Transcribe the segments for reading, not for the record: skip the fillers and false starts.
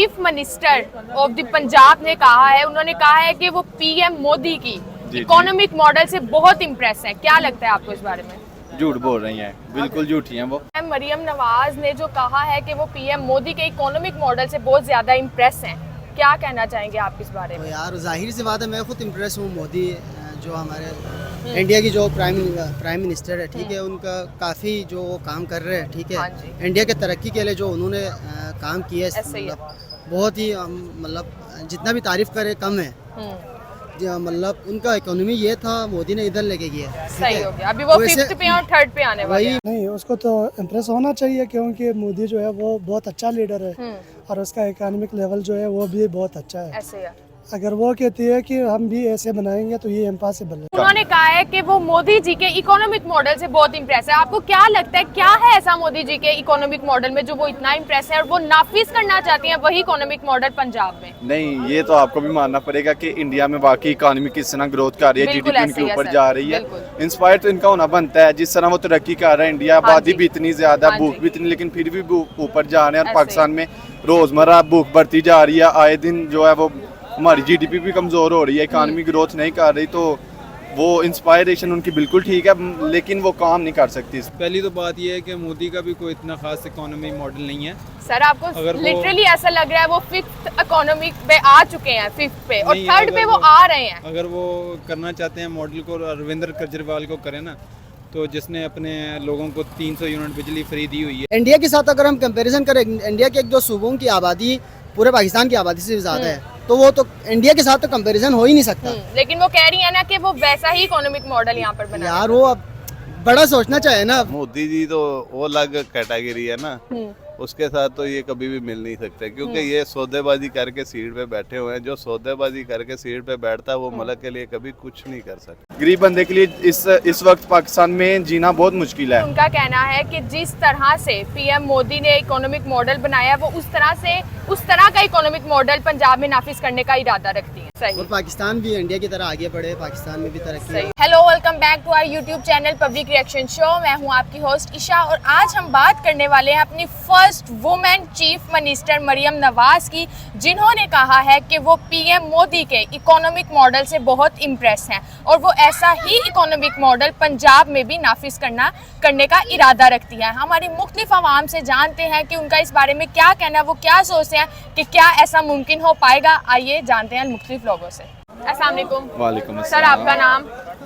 Chief minister of the Punjab ने कहा है, उन्होंने कहा है कि वो पीएम मोदी की इकोनॉमिक मॉडल से बहुत इम्प्रेस है। क्या लगता है आपको इस बारे में? झूठ बोल रही हैं, बिल्कुल झूठी हैं वो। मरियम नवाज ने जो कहा है कि वो पीएम मोदी के इकोनॉमिक मॉडल से बहुत ज्यादा इम्प्रेस हैं, क्या कहना चाहेंगे आप इस बारे में? यार जाहिर सी बात है, मैं खुद इम्प्रेस हूँ। मोदी जो हमारे इंडिया की जो प्राइम मिनिस्टर है, ठीक है, उनका काफ़ी जो वो काम कर रहे हैं, ठीक है, इंडिया के तरक्की के लिए जो उन्होंने काम किया है, मतलब बहुत ही मतलब जितना भी तारीफ करे कम है। मतलब उनका इकोनॉमी ये था, मोदी ने इधर लेके गया। सही हो गया, अभी वो फिफ्थ पे और थर्ड पे आने वाले हैं। नहीं, उसको तो इम्प्रेस होना चाहिए क्योंकि मोदी जो है वो बहुत अच्छा लीडर है और उसका इकोनॉमिक लेवल जो है वो भी बहुत अच्छा है। ऐसे है। अगर वो कहती है कि हम भी ऐसे बनाएंगे तो ये इम्पॉसिबल है। उन्होंने कहा है कि वो मोदी जी के इकोनॉमिक मॉडल से बहुत इम्प्रेस है। आपको क्या लगता है, क्या है ऐसा मोदी जी के इकोनॉमिक मॉडल में जो वो इतना इम्प्रेस है और वो नाफिज करना चाहती हैं वही इकोनॉमिक मॉडल पंजाब में? नहीं, ये तो आपको भी मानना पड़ेगा कि इंडिया में बाकी इकोनॉमी किस तरह ग्रोथ कर रही है, जीडीपी इनके ऊपर जा रही है। इंस्पायर तो इनका होना बनता है, जिस तरह वो तरक्की कर रहा है। इंडिया आबादी भी इतनी ज्यादा, भूख भी इतनी, लेकिन फिर भी ऊपर जा रहे हैं। और पाकिस्तान में रोजमर्रा भूख बढ़ती जा रही है, आए दिन जो है वो हमारी जीडीपी भी कमज़ोर हो रही है, इकानमी ग्रोथ नहीं कर रही। तो वो इंस्पायरेशन उनकी बिल्कुल ठीक है, लेकिन वो काम नहीं कर सकती। पहली तो बात ये है कि मोदी का भी कोई इतना खास इकोनॉमी मॉडल नहीं है। सर आपको लिटरली ऐसा लग रहा है वो फिफ्थ इकोनॉमिक पे आ चुके हैं, फिफ्थ पे, और थर्ड पे वो आ रहे हैं। अगर वो करना चाहते हैं मॉडल को, अरविंद केजरीवाल को करें ना, तो जिसने अपने लोगों को 300 यूनिट बिजली फ्री दी हुई है। इंडिया के साथ अगर हम कंपैरिजन करें, इंडिया के एक दो सूबों की आबादी पूरे पाकिस्तान की आबादी से ज्यादा है, तो वो तो इंडिया के साथ तो कंपैरिजन हो ही नहीं सकता। लेकिन वो कह रही है ना कि वो वैसा ही इकोनॉमिक मॉडल यहाँ पर बना। यार वो अब बड़ा सोचना चाहिए ना। मोदी जी तो वो अलग कैटेगरी है ना, उसके साथ तो ये कभी भी मिल नहीं सकते, क्योंकि ये सौदेबाजी करके सीट पे बैठे हुए हैं। जो सौदेबाजी करके सीट पे बैठता है वो मुल्क के लिए कभी कुछ नहीं कर सकता। गरीब बंदे के लिए इस वक्त पाकिस्तान में जीना बहुत मुश्किल है। उनका कहना है कि जिस तरह से पीएम मोदी ने इकोनॉमिक मॉडल बनाया, वो उस तरह का इकोनॉमिक मॉडल पंजाब में नाफिज करने का इरादा रखती है। सही। और पाकिस्तान भी इंडिया की तरह आगे बढ़े, पाकिस्तान में भी तरक्की। Hello, welcome back to our YouTube channel public reaction show. मैं हूं आपकी होस्ट ईशा और आज हम बात करने वाले हैं अपनी first women chief minister Maryam Nawaz की, जिन्होंने कहा है कि वो पीएम मोदी के इकोनॉमिक मॉडल से बहुत इम्प्रेस हैं और वो ऐसा ही इकोनॉमिक मॉडल पंजाब में भी नाफिज करने का इरादा रखती है। हमारी मुख्तलिफ आवाम से जानते हैं कि उनका इस बारे में क्या कहना है, वो क्या सोचते हैं कि क्या ऐसा मुमकिन हो पाएगा। आइए जानते हैं मुख्तलिफ लोगों से। अस्सलाम वालेकुम। वालेकुम सर, आपका नाम?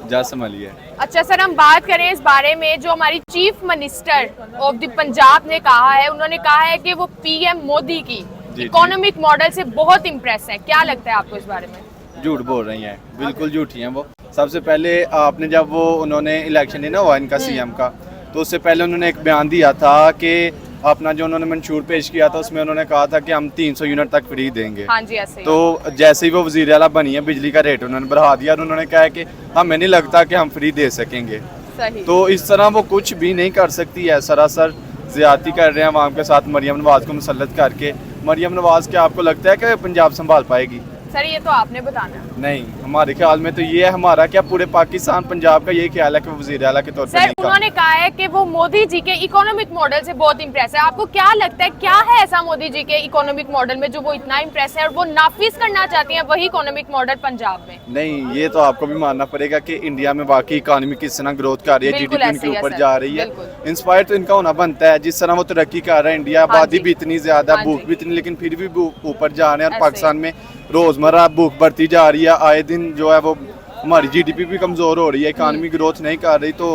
जासम अली है। अच्छा सर, हम बात करें इस बारे में जो हमारी chief minister of the Punjab ने कहा है, उन्होंने कहा है कि वो पीएम मोदी की इकोनॉमिक मॉडल से बहुत इम्प्रेस है। क्या लगता है आपको इस बारे में? झूठ बोल रही हैं, बिल्कुल झूठी हैं वो। सबसे पहले आपने जब उन्होंने इलेक्शन नहीं ना हुआ इनका सीएम का, तो उससे पहले उन्होंने एक बयान दिया था कि अपना जो उन्होंने मंशूर पेश किया था उसमें उन्होंने कहा था कि हम 300 यूनिट तक फ्री देंगे। हाँ जी, ऐसे ही। तो जैसे ही वो वज़ीर आला बनी है, बिजली का रेट उन्होंने बढ़ा दिया और उन्होंने कहा कि हमें नहीं लगता कि हम फ्री दे सकेंगे। सही। तो इस तरह वो कुछ भी नहीं कर सकती है, सरासर ज़्यादती कर रहे हैं अवाम के साथ मरियम नवाज को मुसल्लत करके। मरियम नवाज क्या आपको लगता है कि पंजाब संभाल पाएगी? सर ये तो आपने बताना। नहीं, हमारे ख्याल में तो ये है, हमारा क्या पूरे पाकिस्तान पंजाब का यही ख्याल है कि वज़ीर आला के तौर पर सर उन्होंने कहा है कि वो मोदी जी के इकोनॉमिक मॉडल से बहुत इम्प्रेस है। आपको क्या लगता है, क्या है ऐसा मोदी जी के इकोनॉमिक मॉडल में जो वो इतना इम्प्रेस है और वो नाफिज करना चाहती हैं वही इकोनॉमिक मॉडल पंजाब में? नहीं, ये तो आपको भी मानना पड़ेगा कि इंडिया में बाकी इकानमी किस तरह ग्रोथ कर रही है, जीडीपी इनके ऊपर जा रही है। इंस्पायर तो इनका होना बनता है, जिस तरह वो तरक्की कर रहा है। इंडिया आबादी भी इतनी ज्यादा, भूख भी इतनी, लेकिन फिर भी ऊपर जा रहे हैं। और पाकिस्तान में रोजमर्रा भूख बढ़ती जा रही है, आए दिन जो है वो हमारी जीडीपी भी कमज़ोर हो रही है, इकानमी ग्रोथ नहीं कर रही। तो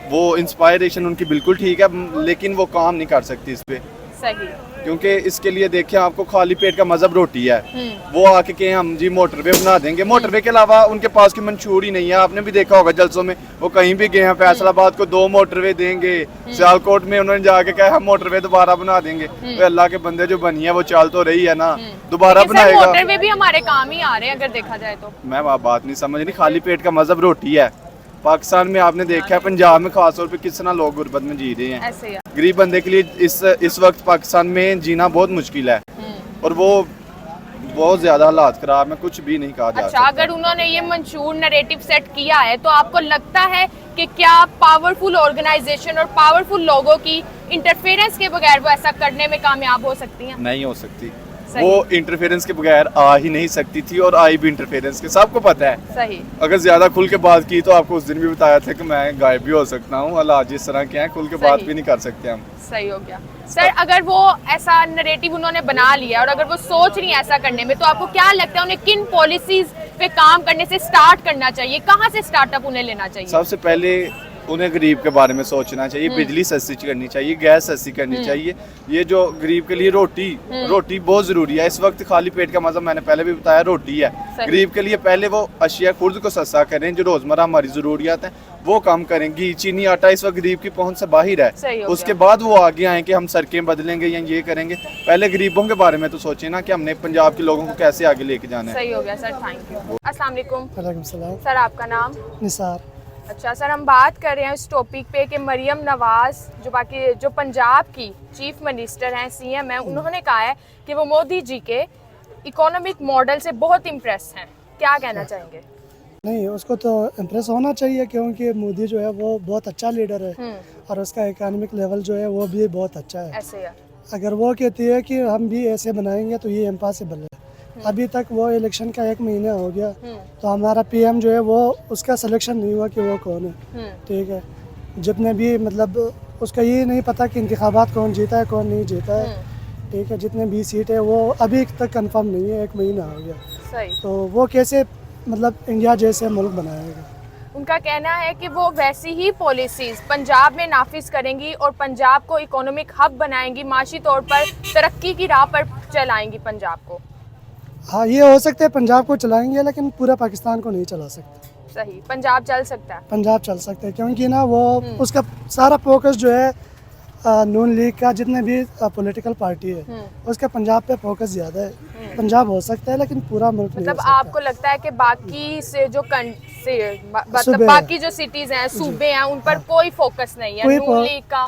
वो इंस्पायरेशन उनकी बिल्कुल ठीक है, लेकिन वो काम नहीं कर सकती इस पे। सही। क्योंकि इसके लिए देखिए, आपको खाली पेट का मजहब रोटी है। वो आके कहें हम जी मोटरवे बना देंगे, मोटरवे के अलावा उनके पास की मंशूर ही नहीं है। आपने भी देखा होगा जलसों में, वो कहीं भी गए हैं, फैसलाबाद को 2 मोटरवे देंगे, सियालकोट में उन्होंने जाके कहा हम मोटरवे दोबारा बना देंगे। तो अल्लाह के बंदे, जो बनी है वो चल तो रही है ना, दोबारा बनाएगा। मोटरवे भी हमारे काम ही आ रहे हैं अगर देखा जाए तो। मैं बात नहीं समझ रही, खाली पेट का मजहब रोटी है। पाकिस्तान में आपने देखा है, पंजाब में खासतौर पे किस तरह लोग गुर्बत में जी रहे हैं। ऐसे ही। गरीब बंदे के लिए इस वक्त पाकिस्तान में जीना बहुत मुश्किल है और वो बहुत ज्यादा हालात खराब में, कुछ भी नहीं कहा जा सकता। अगर उन्होंने ये मंशूर नैरेटिव सेट किया है तो आपको लगता है कि क्या पावरफुल ऑर्गेनाइजेशन और पावरफुल लोगों की इंटरफेरेंस के बगैर वो ऐसा करने में कामयाब हो सकती हैं? नहीं हो सकती। वो इंटरफेरेंस के बगैर आ ही नहीं सकती थी और आई भी इंटरफेरेंस के, सबको पता है। सही। अगर ज्यादा खुल के बात की तो आपको उस दिन भी बताया था कि मैं गायब भी हो सकता हूँ, हालात जिस तरह के हैं खुल के बात भी नहीं कर सकते हम। सही हो गया सर। अगर वो ऐसा नैरेटिव उन्होंने बना लिया और अगर वो सोच रही है ऐसा करने में, तो आपको क्या लगता है उन्हें किन पॉलिसीज पे काम करने से स्टार्ट करना चाहिए, कहाँ से स्टार्टअप उन्हें लेना चाहिए? सबसे पहले उन्हें गरीब के बारे में सोचना चाहिए, बिजली सस्ती करनी चाहिए, गैस सस्ती करनी चाहिए। ये जो गरीब के लिए रोटी बहुत जरूरी है इस वक्त। खाली पेट का मतलब मैंने पहले भी बताया रोटी है। गरीब के लिए पहले वो अशिया खुद को सस्ता करें, जो रोजमर्रा हमारी जरूरियात है वो कम करें। घी चीनी आटा इस वक्त गरीब की पहुंच से बाहर है, उसके बाद वो आगे आए कि हम सड़कें बदलेंगे या ये करेंगे। पहले गरीबों के बारे में तो सोचे ना कि हमने पंजाब के लोगों को कैसे आगे लेके जाना है। सही हो गया सर, थैंक यू। अस्सलाम वालेकुम। वालेकुम सलाम। सर आपका नाम? निसार। अच्छा सर, हम बात कर रहे हैं इस टॉपिक पे कि मरियम नवाज जो पंजाब की चीफ मिनिस्टर हैं, सीएम हैं, उन्होंने कहा है कि वो मोदी जी के इकोनॉमिक मॉडल से बहुत इम्प्रेस हैं। क्या कहना चाहेंगे? नहीं, उसको तो इम्प्रेस होना चाहिए क्योंकि मोदी जो है वो बहुत अच्छा लीडर है और उसका इकोनॉमिक लेवल जो है वो भी बहुत अच्छा है। ऐसे है। अगर वो कहती है कि हम भी ऐसे बनाएंगे तो ये इम्पॉसिबल है। अभी तक वो इलेक्शन का 1 महीना हो गया तो हमारा पीएम जो है वो उसका सिलेक्शन नहीं हुआ कि वो कौन है। ठीक है, जितने भी मतलब उसका ये नहीं पता कि इंतखाबात कौन जीता है कौन नहीं जीता है। ठीक है, जितने भी सीट है वो अभी तक कंफर्म नहीं है, 1 महीना हो गया। सही। तो वो कैसे मतलब इंडिया जैसे मुल्क बनाएगा? उनका कहना है कि वो वैसी ही पॉलिसीज पंजाब में नाफिज करेंगी और पंजाब को इकोनॉमिक हब बनाएंगी, माशी तौर पर तरक्की की राह पर चलाएंगी पंजाब को। हाँ, ये हो सकता है पंजाब को चलाएंगे लेकिन पूरा पाकिस्तान को नहीं चला सकते। सही। पंजाब चल सकता है? पंजाब चल सकता है क्योंकि ना वो उसका सारा फोकस जो है नून लीग का जितने भी पॉलिटिकल पार्टी है उसका पंजाब पे फोकस ज़्यादा है। पंजाब हो सकता है लेकिन पूरा मुल्क नहीं मतलब हो सकता। आपको लगता है कि बाकी से जो बाकी जो सिटीज हैं, सूबे हैं, उन पर कोई फोकस नहीं है? नून लीग का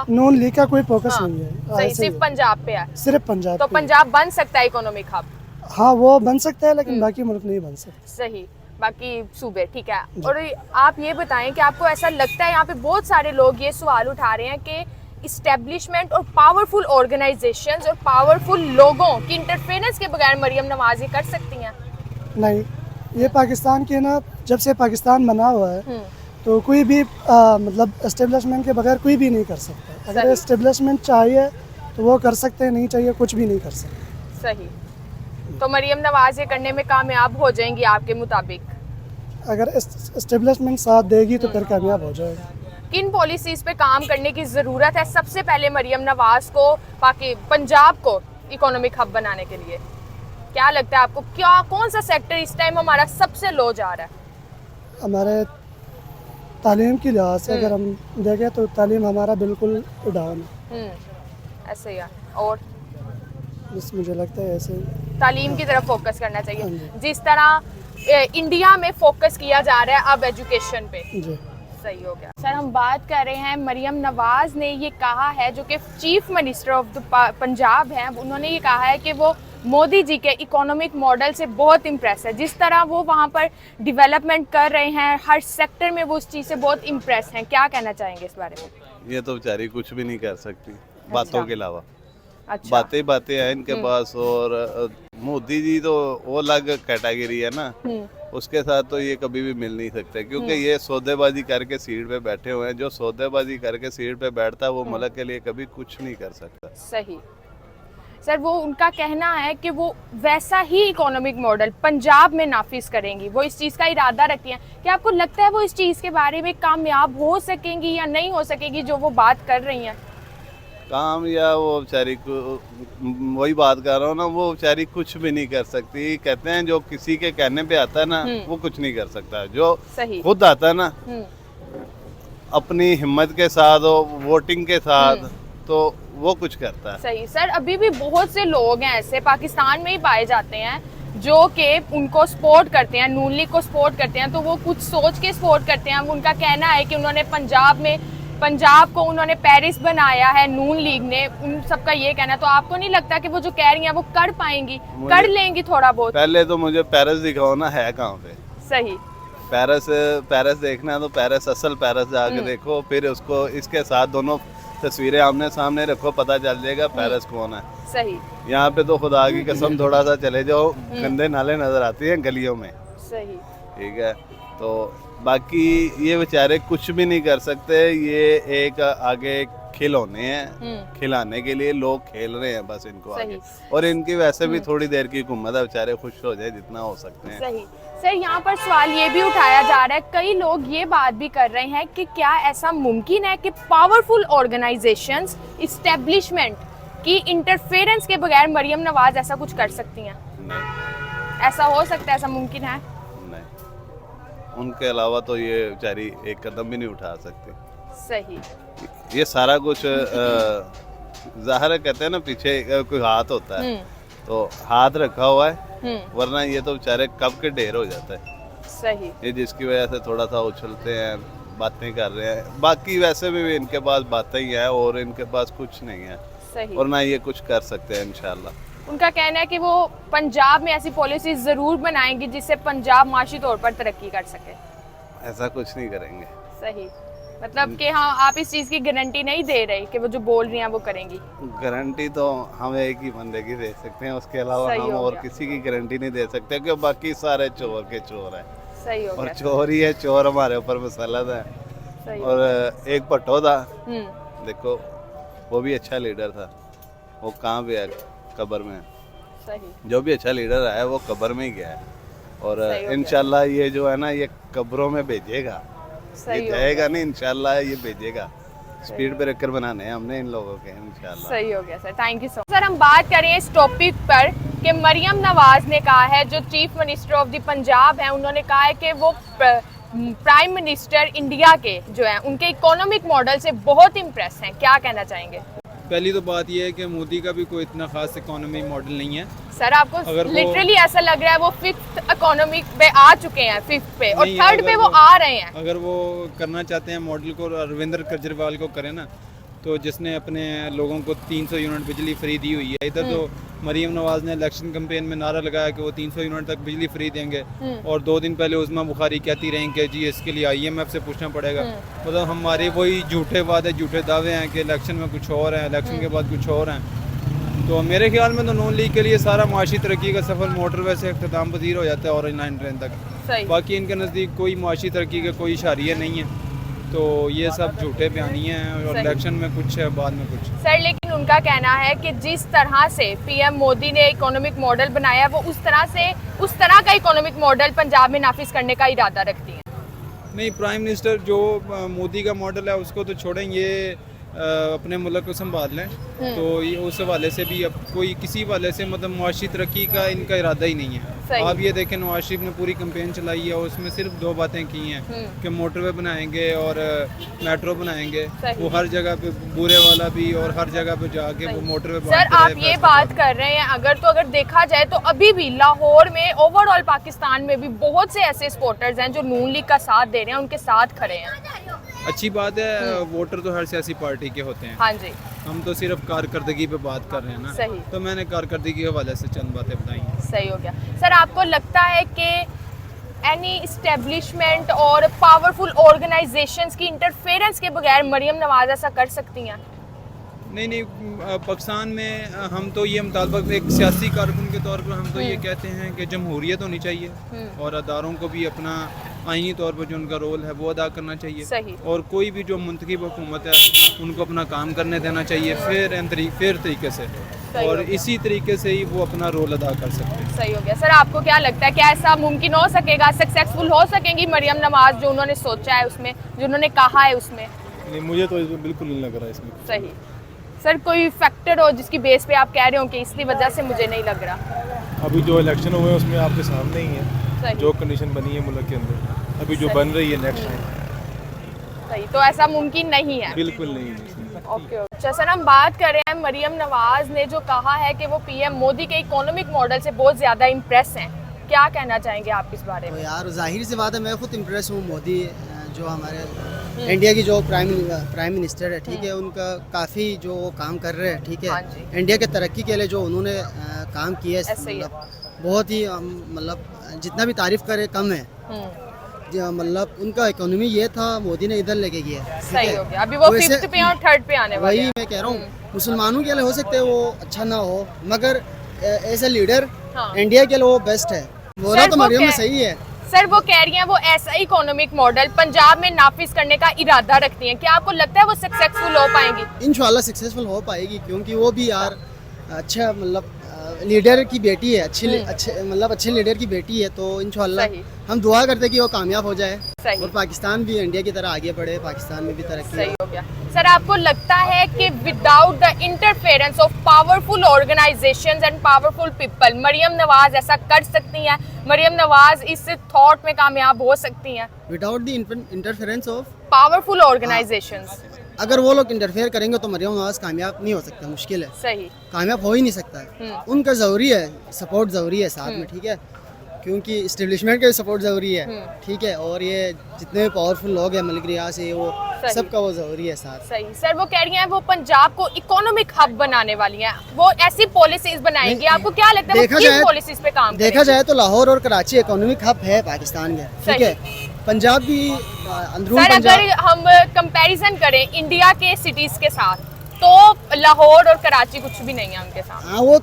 नून लीग का कोई फोकस नहीं है। सही, सिर्फ पंजाब पे है। सिर्फ पंजाब तो पे। पंजाब बन सकता है इकोनॉमिक हब? हाँ, वो बन सकता है लेकिन बाकी मुल्क नहीं बन सकता। सही, बाकी सूबे। ठीक है। और आप ये बताएं कि आपको ऐसा लगता है, यहाँ पे बहुत सारे लोग ये सवाल उठा रहे हैं कि इस्टेब्लिशमेंट और पावरफुल ऑर्गेनाइजेशंस और पावरफुल लोगों की इंटरफेरेंस के बगैर मरियम नवाज ये कर सकती हैं? नहीं, ये पाकिस्तान के ना जब से पाकिस्तान बना हुआ है तो कोई भी मतलब एस्टेब्लिशमेंट के बगैर कोई भी नहीं कर सकता। अगर एस्टेब्लिशमेंट चाहिए तो वो कर सकते हैं, नहीं चाहिए कुछ भी नहीं कर सकते। सही। तो मरियम नवाज ये करने में कामयाब हो जाएंगी आपके मुताबिक? अगर एस्टेब्लिशमेंट साथ देगी तो फिर कामयाब हो जाएगा। किन पॉलिसीज पे काम करने की ज़रूरत है सबसे पहले मरियम नवाज को पंजाब को इकोनॉमिक हब बनाने के लिए? क्या लगता है आपको, क्या कौन सा सेक्टर इस टाइम हमारा सबसे लो जा रहा है? हमारे तालीम की लिहाज से अगर हम देखें तो तालीम हमारा बिल्कुल डाउन है। ऐसे ही है। और बस मुझे लगता है ऐसे तालीम की तरफ फोकस करना चाहिए जिस तरह इंडिया में फोकस किया जा रहा है अब एजुकेशन पे। जी, सही हो गया। सर, हम बात कर रहे हैं मरियम नवाज ने ये कहा है, जो कि chief minister of the Punjab हैं, उन्होंने ये कहा है कि वो मोदी जी के इकोनॉमिक मॉडल से बहुत इम्प्रेस है। जिस तरह वो वहाँ पर डेवलपमेंट कर रहे हैं हर सेक्टर में, वो उस चीज़ से बहुत इम्प्रेस हैं। क्या कहना चाहेंगे इस बारे में? ये तो बेचारी कुछ भी नहीं कर सकती बातों के अलावा। अच्छा। बातें हैं इनके पास। और मोदी जी तो वो अलग कैटेगरी है ना, उसके साथ तो ये कभी भी मिल नहीं सकते क्योंकि ये सौदेबाजी करके सीट पे बैठे हुए हैं। जो सौदेबाजी करके सीट पे बैठता है वो मुल्क के लिए कभी कुछ नहीं कर सकता। सही। सर, वो उनका कहना है कि वो वैसा ही इकोनॉमिक मॉडल पंजाब में नाफिज करेंगी, वो इस चीज़ का इरादा रखती हैं। क्या आपको लगता है वो इस चीज़ के बारे में कामयाब हो सकेंगी या नहीं हो सकेगी जो वो बात कर रही हैं? काम या वो बेचारी को, वही बात कर रहा हूँ ना, वो बेचारी कुछ भी नहीं कर सकती। कहते हैं जो किसी के कहने पे आता है ना वो कुछ नहीं कर सकता, जो सही। खुद आता है ना अपनी हिम्मत के साथ और वोटिंग के साथ तो वो कुछ करता है। सही। सर, अभी भी बहुत से लोग हैं ऐसे पाकिस्तान में ही पाए जाते हैं जो कि उनको सपोर्ट करते हैं, नून लीग को सपोर्ट करते हैं, तो वो कुछ सोच के सपोर्ट करते हैं। उनका कहना है कि उन्होंने पंजाब को उन्होंने पेरिस बनाया है नून लीग ने, उन सबका ये कहना है। तो आपको नहीं लगता कि वो जो कह रही हैं वो कर पाएंगी, कर लेंगी थोड़ा बहुत? पहले तो मुझे पेरिस दिखाओ ना, है कहाँ पे? सही। पेरिस देखना है तो पेरिस, असल पेरिस जाके देखो, फिर उसको इसके साथ दोनों तस्वीरें आमने सामने रखो, पता चल जाएगा पेरिस कौन है। सही यहाँ पे तो खुदा की कसम थोड़ा सा चले जाओ, गंदे नाले नजर आते हैं गलियों में, सही ठीक है। तो बाकी ये बेचारे कुछ भी नहीं कर सकते, ये एक आगे खिलौने हैं, खिलाने के लिए लोग खेल रहे हैं बस इनको आगे, और इनकी वैसे भी थोड़ी देर की हुकूमत है, बेचारे खुश हो जाए जितना हो सकते हैं। सही। सर यहाँ पर सवाल ये भी उठाया जा रहा है, कई लोग ये बात भी कर रहे हैं कि क्या ऐसा मुमकिन है कि पावरफुल ऑर्गेनाइजेशंस, इस्टेब्लिशमेंट की इंटरफेरेंस के बगैर मरियम नवाज ऐसा कुछ कर सकती हैं? नहीं, ऐसा हो सकता है, ऐसा मुमकिन है? नहीं, उनके अलावा तो ये बेचारी एक कदम भी नहीं उठा सकती। सही। ये सारा कुछ ज़ाहिर है, कहते हैं ना पीछे कोई हाथ होता है, तो हाथ रखा हुआ है, वरना ये तो बेचारे कब के ढेर हो जाता है। सही। ये जिसकी वजह से थोड़ा सा उछलते हैं, बातें कर रहे हैं, बाकी वैसे भी इनके पास बातें ही हैं और इनके पास कुछ नहीं है। सही। और ना ये कुछ कर सकते हैं इंशाल्लाह। उनका कहना है कि वो पंजाब में ऐसी पॉलिसी जरूर बनाएंगी जिससे पंजाब माशी तौर पर तरक्की कर सके। ऐसा कुछ नहीं करेंगे। सही, मतलब कि हाँ, आप इस चीज़ की गारंटी नहीं दे रहे कि वो जो बोल रही हैं वो करेंगी? गारंटी तो हम एक ही बंदे की दे सकते हैं, उसके अलावा सही हम हो और गया। किसी की गारंटी नहीं दे सकते, क्योंकि बाकी सारे चोर के चोर हैं, सही हो और गया। चोर ही है, चोर हमारे ऊपर मुसल्लत है। सही। और एक भट्टो था, हम्म। देखो वो भी अच्छा लीडर था, वो कहाँ पे है? कब्र में है। सही। जो भी अच्छा लीडर है वो कब्र में ही गया है, और सही हो गया। इंशाल्लाह ये जो है ना, ये कब्रों में भेजेगा, सही ये हो जाएगा नहीं, इंशाल्लाह ये भेजेगा। स्पीड ब्रेकर बनाने हैं हमने इन लोगों के, इंशाल्लाह। सही हो गया sir, thank you so much. Sir हम बात करें इस टॉपिक पर कि मरियम नवाज ने कहा है, जो chief minister of the Punjab है, उन्होंने कहा है कि वो प्राइम मिनिस्टर इंडिया के जो है उनके इकोनॉमिक मॉडल से बहुत इम्प्रेस हैं। क्या कहना चाहेंगे? पहली तो बात यह है कि मोदी का भी कोई इतना खास इकोनॉमी मॉडल नहीं है। सर आपको अगर वो- लिटरली ऐसा लग रहा है वो फिफ्थ इकोनॉमिक पे आ चुके हैं, फिफ्थ पे, और नहीं, थर्ड अगर पे वो आ रहे हैं। अगर वो करना चाहते हैं मॉडल को अरविंद केजरीवाल को करें ना, तो जिसने अपने लोगों को 300 यूनिट बिजली फ्री दी हुई है, इधर तो मरियम नवाज ने इलेक्शन कैंपेन में नारा लगाया कि वो 300 यूनिट तक बिजली फ्री देंगे, और 2 दिन पहले उस्मा बुखारी कहती रहीं कि जी इसके लिए IMF से पूछना पड़ेगा। मतलब हमारे वही झूठे वादे, झूठे दावे हैं कि इलेक्शन में कुछ और है, इलेक्शन के बाद कुछ और हैं। तो मेरे ख्याल में तो नून लीग के लिए सारा माशी तरक्की का सफर मोटरवे से अख्ताम पजीर हो जाता है ऑरेंज लाइन ट्रेन तक। सही। बाकी इनके नज़दीक कोई माशी तरक्की के कोई इशारे नहीं है, तो ये सब झूठे बयानिए हैं, और सही। इलेक्शन में कुछ है, बाद में कुछ। सर लेकिन उनका कहना है कि जिस तरह से PM मोदी ने इकोनॉमिक मॉडल बनाया, वो उस तरह का इकोनॉमिक मॉडल पंजाब में नाफिज करने का इरादा रखती हैं। नहीं, प्राइम मिनिस्टर जो मोदी का मॉडल है उसको तो छोड़ें, ये अपने मुल्क को संभाल लें, तो ये उस हवाले से भी अब कोई किसी हवाले से मतलब मुआशी तरक्की का इनका इरादा ही नहीं है। सही। आप ये देखें, नवाज शरीफ ने पूरी कैंपेन चलाई है, उसमें सिर्फ 2 बातें की हैं कि मोटरवे बनाएंगे और मेट्रो बनाएंगे। सही। वो हर जगह पे बूरे वाला भी और हर जगह पे जाके वो मोटरवे सर आप ये बात कर रहे हैं, अगर देखा जाए तो अभी भी लाहौर में, ओवरऑल पाकिस्तान में भी बहुत से ऐसे सपोर्टर्स हैं जो नून लीग का साथ दे रहे हैं, उनके साथ खड़े हैं। अच्छी बात है, वोटर तो हर सियासी पार्टी के होते हैं। हाँ जी। हम तो सिर्फ कारकर्दगी पे बात कर रहे हैं ना। सही। तो मैंने कारकर्दगी के हवाले से चंद बातें बताई हैं। सही हो गया। सर आपको लगता है कि एनी इस्टेब्लिशमेंट और पावरफुल ऑर्गेनाइजेशंस की इंटरफेरेंस के बगैर मरियम नवाज ऐसा कर सकती हैं? नहीं, पाकिस्तान में हम तो ये मुतालबा एक सियासी कारकुन के तौर पर हम तो ये कहते हैं कि जमहूरियत होनी चाहिए, और अदारों को भी अपना आईनी तौर पर जो उनका रोल है वो अदा करना चाहिए। सही। और कोई भी जो मुंतखब हुकूमत है उनको अपना काम करने देना चाहिए फेयर तरीके से, और इसी तरीके से ही वो अपना रोल अदा कर सकते हैं। सही हो गया। सर आपको क्या लगता है, क्या ऐसा मुमकिन हो सकेगा, सक्सेसफुल हो सकेंगी मरियम नवाज जो उन्होंने सोचा है उसमें, जो उन्होंने कहा है उसमें? नहीं, मुझे तो इसमें बिल्कुल नहीं लग रहा इसमें। सही। सर कोई फैक्टर हो जिसकी बेस पे आप कह रहे हो कि इसकी वजह से मुझे नहीं लग रहा? अभी जो इलेक्शन हुए हैं उसमें आपके सामने ही है सही। जो कंडीशन बनी है मुल्क के अंदर, अभी जो बन रही है नेक्स्ट टाइम, सही, तो ऐसा मुमकिन नहीं है? बिल्कुल नहीं है इसमें। ओके। अच्छा सर हम बात कर रहे हैं, मरियम नवाज ने जो कहा है कि वो PM मोदी के इकोनॉमिक मॉडल से बहुत ज़्यादा इम्प्रेस हैं, क्या कहना चाहेंगे आप इस बारे तो में? यार जाहिर सी बात है, मैं खुद इम्प्रेस हूँ। मोदी जो हमारे इंडिया की जो प्राइम मिनिस्टर है, ठीक है, उनका काफ़ी जो वो काम कर रहे हैं, ठीक हाँ है, जी। इंडिया के तरक्की के लिए जो उन्होंने काम किया है, ऐसे ही है। मतलब बहुत ही मतलब जितना भी तारीफ़ करे कम है। मतलब उनका इकोनॉमी ये था, मोदी ने इधर लेके गया, ठीक सही है? हो गया, अभी वो वैसे- 5th पे और 3rd पे आने वाले वही हैं। मैं कह रहा हूँ, मुसलमानों के लिए हो सकता है वो अच्छा ना हो, मगर एज ए लीडर हाँ। इंडिया के लिए वो बेस्ट है। बोला सर, तो वो मरियम में क्या- सही है। सर वो कह रही हैं वो ऐसा इकोनॉमिक मॉडल पंजाब में नाफिज करने का इरादा रखती हैं, क्या आपको लगता है वो सक्सेसफुल हो पाएंगी? इंशाल्लाह सक्सेसफुल हो पाएगी, क्योंकि वो भी यार अच्छा मतलब लीडर की बेटी है, अच्छे लीडर की बेटी है, तो इंशाल्लाह सही। हम दुआ करते हैं कि वो कामयाब हो जाए सही। और पाकिस्तान भी इंडिया की तरह आगे बढ़े, पाकिस्तान में भी तरक्की सही हो। हो गया। सर आपको लगता है कि without the interference of powerful organisations and powerful people Maryam Nawaz ऐसा कर सकती हैं? मरियम नवाज इस थॉट में कामयाब हो सकती हैं? Without the interference of, powerful organisations. अगर वो लोग इंटरफेयर करेंगे तो मरियम नवाज कामयाब नहीं हो सकता, मुश्किल है, सही। कामयाब हो ही नहीं सकता है। उनका ज़रूरी है, सपोर्ट ज़रूरी है साथ में, ठीक है, क्योंकि इस्टेब्लिशमेंट का भी सपोर्ट ज़रूरी है, ठीक है, और ये जितने भी पावरफुल लोग हैं मलिक रियाज से, वो सही। सबका वो ज़रूरी है साथ। सही। सर वो कह रही हैं वो पंजाब को इकोनॉमिक हब बनाने वाली हैं, वो ऐसी पॉलिसीज बनाएंगी, नहीं, आपको क्या लगता है वो देखा किन जाए- पॉलिसीज पे काम देखा करेंगी? जाए तो लाहौर और कराची इकोनॉमिक हब है पाकिस्तान के, ठीक सही। है, पंजाब भी अंदरून सर पंजाब। अगर हम कंपैरिजन करें इंडिया के सिटीज के साथ तो लाहौर और कराची कुछ भी नहीं है उनके साथ। हाँ, वो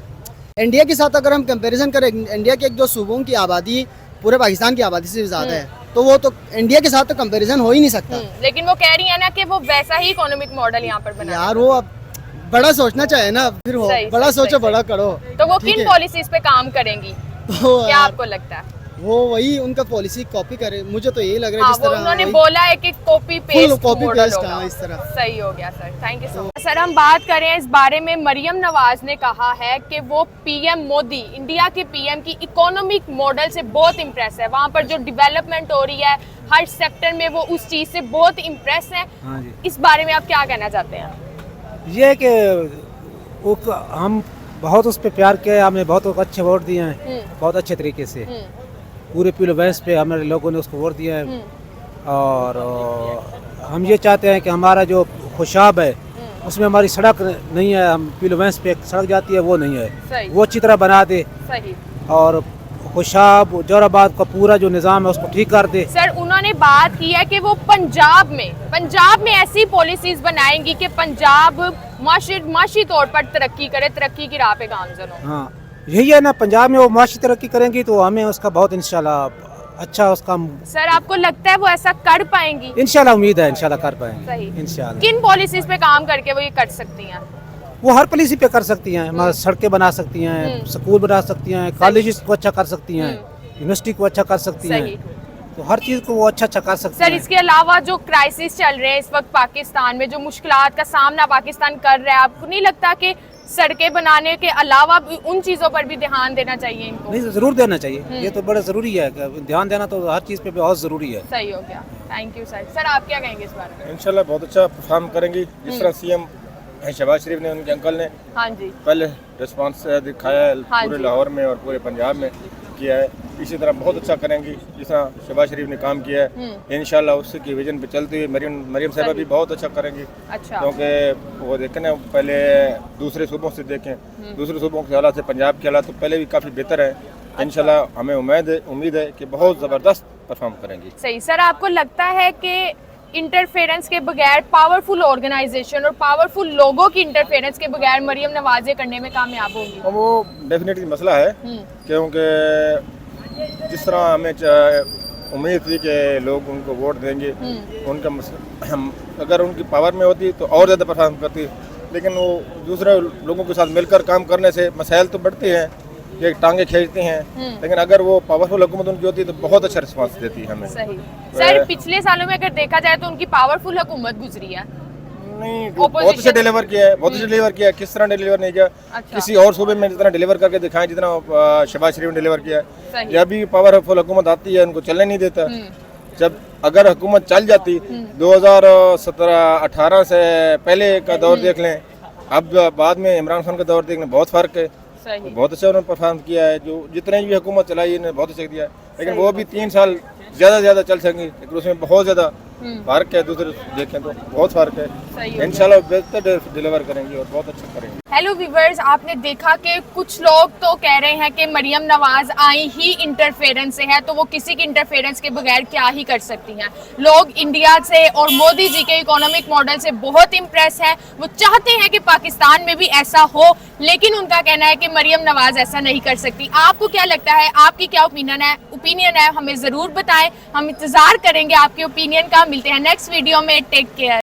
इंडिया के साथ अगर हम कंपैरिजन करें, इंडिया के एक दो सूबों की आबादी पूरे पाकिस्तान की आबादी से ज़्यादा है, तो वो तो इंडिया के साथ तो कंपैरिजन हो ही नहीं सकता। लेकिन वो कह रही है ना कि वो वैसा ही इकोनॉमिक मॉडल यहाँ पर बना। यार वो अब बड़ा सोचना चाहिए ना, फिर हो सही, बड़ा सही, सोचो सही, बड़ा करो। तो वो ठीक किन है? पॉलिसीज पे काम करेंगी, तो क्या यार, आपको लगता है? वो वही उनका पॉलिसी कॉपी करे, मुझे तो यही लग रहा है हाँ जिस वो तरह उन्होंने वही- बोला है कि copy paste copy model paste, होगा। हाँ, इस तरह। सही हो गया sir, thank you so much. Sir हम बात करें इस बारे में, मरियम नवाज ने कहा है कि वो पीएम मोदी, इंडिया के पीएम की इकोनॉमिक मॉडल से बहुत इम्प्रेस है, वहाँ पर जो डेवलपमेंट हो रही है हर सेक्टर में वो उस चीज़ से बहुत इम्प्रेस है। हाँ जी। इस बारे में आप क्या कहना चाहते हैं? ये है कि हम बहुत उस पर प्यार किया, हमने बहुत अच्छे वोट दिए हैं, बहुत अच्छे तरीके से पूरे पीलो वैस पे हमारे लोगों ने उसको वोट दिया है। और हम ये चाहते हैं कि हमारा जो खुशाब है उसमें हमारी सड़क नहीं है, हम पीलो वैस पे एक सड़क जाती है वो नहीं है, सही। वो अच्छी तरह बना दे। सही। और खुशाब जोराबाद का पूरा जो निज़ाम है उसको ठीक कर दे। सर उन्होंने बात की है कि वो पंजाब में ऐसी पॉलिसीज बनाएंगी कि पंजाब माशी तौर पर तरक्की करे, तरक्की की राह पे गामजन हो। हाँ यही है ना, पंजाब में वो माशी तरक्की करेंगी तो हमें उसका बहुत इंशाल्लाह अच्छा उसका सर आपको लगता है वो ऐसा कर पाएंगी? इंशाल्लाह उम्मीद है, इंशाल्लाह कर पाएंगे सही। इंशाल्लाह। किन पॉलिसीज पे काम करके वो ये कर सकती हैं? वो हर पॉलिसी पे कर सकती हैं, हमारे सड़कें बना सकती हैं, स्कूल बना सकती हैं, कॉलेज को अच्छा कर सकती हैं, यूनिवर्सिटी को अच्छा कर सकती हैं, सही। तो हर चीज़ को वो अच्छा कर सकती सर हैं। इसके अलावा जो क्राइसिस चल रहे हैं इस वक्त पाकिस्तान में, जो मुश्किलात का सामना पाकिस्तान कर रहा है, आपको नहीं लगता कि सड़कें बनाने के अलावा भी उन चीज़ों पर भी ध्यान देना चाहिए इनको? नहीं ज़रूर देना चाहिए, ये तो बड़ा ज़रूरी है, ध्यान देना तो हर चीज़ पे बहुत ज़रूरी है। सही हो गया, थैंक यू सर। सर आप क्या कहेंगे इस बारे में? इंशाल्लाह बहुत अच्छा परफॉर्म करेंगी, जिस तरह सीएम शहबाज शरीफ ने उनके अंकल ने हाँ जी। पहले रिस्पांस दिखाया है हाँ पूरे जी। लाहौर में और पूरे पंजाब में किया है, इसी तरह बहुत अच्छा करेंगी जिस तरह शहबाज शरीफ ने काम किया है। इंशाल्लाह उसी की विजन पे चलती हुई मरियम साहबा भी बहुत अच्छा करेंगी, अच्छा। क्योंकि वो देखें ना, पहले दूसरे सूबों से देखें, दूसरे सूबों के हालात से पंजाब के हालात तो पहले भी काफ़ी बेहतर है। इंशाल्लाह हमें उम्मीद है कि बहुत ज़बरदस्त परफॉर्म करेंगी। सही। सर आपको लगता है कि इंटरफेरेंस के बगैर, पावरफुल ऑर्गेनाइजेशन और पावरफुल लोगों की इंटरफेरेंस के बगैर मरियम नवाज ये करने में कामयाब होगी? और वो डेफिनेटली मसला है, क्योंकि जिस तरह हमें उम्मीद थी कि लोग उनको वोट देंगे, उनका अगर उनकी पावर में होती तो और ज़्यादा परफॉर्म करती, लेकिन वो दूसरे लोगों के साथ मिलकर काम करने से मसाइल तो बढ़ते हैं, ये टांगे खींचते हैं, लेकिन अगर वो पावरफुल हुकूमत उनकी होती तो बहुत अच्छा रिस्पांस देती है हमें। सही। सर पिछले सालों में अगर देखा जाए तो उनकी पावरफुल हुकूमत गुजरी है। नहीं, बहुत अच्छा डिलीवर किया है, बहुत अच्छा डिलीवर किया है। किस तरह डिलीवर नहीं किया, अच्छा। किसी और सूबे में जितना डिलीवर करके दिखाएं जितना शहबाज शरीफ ने डिलीवर किया है। सही। जब भी पावरफुल हुकूमत आती है उनको चलने नहीं देता, जब अगर हुकूमत चल जाती 2017-18 से पहले का दौर देख लें, अब बाद में इमरान खान का दौर देख लें, बहुत फ़र्क है। सही। बहुत अच्छा उन्होंने परफॉर्म किया है, जो जितने भी हुकूमत चलाई उन्होंने बहुत अच्छा किया है, लेकिन वो भी 3 साल ज़्यादा चल सकेंगे, लेकिन उसमें बहुत ज़्यादा फ़र्क है, दूसरे देखें तो बहुत फ़र्क है। सही हो गया। इंशाल्लाह बेहतर डिलीवर करेंगी और बहुत अच्छा करेंगी। हेलो व्यूवर्स, आपने देखा कि कुछ लोग तो कह रहे हैं कि मरियम नवाज आई ही इंटरफेरेंस से है, तो वो किसी की इंटरफेरेंस के बगैर क्या ही कर सकती हैं। लोग इंडिया से और मोदी जी के इकोनॉमिक मॉडल से बहुत इम्प्रेस हैं। वो चाहते हैं कि पाकिस्तान में भी ऐसा हो, लेकिन उनका कहना है कि मरियम नवाज ऐसा नहीं कर सकती। आपको क्या लगता है, आपकी क्या ओपिनियन है हमें ज़रूर बताएं। हम इंतज़ार करेंगे आपके ओपिनियन का। मिलते हैं नेक्स्ट वीडियो में। Take care.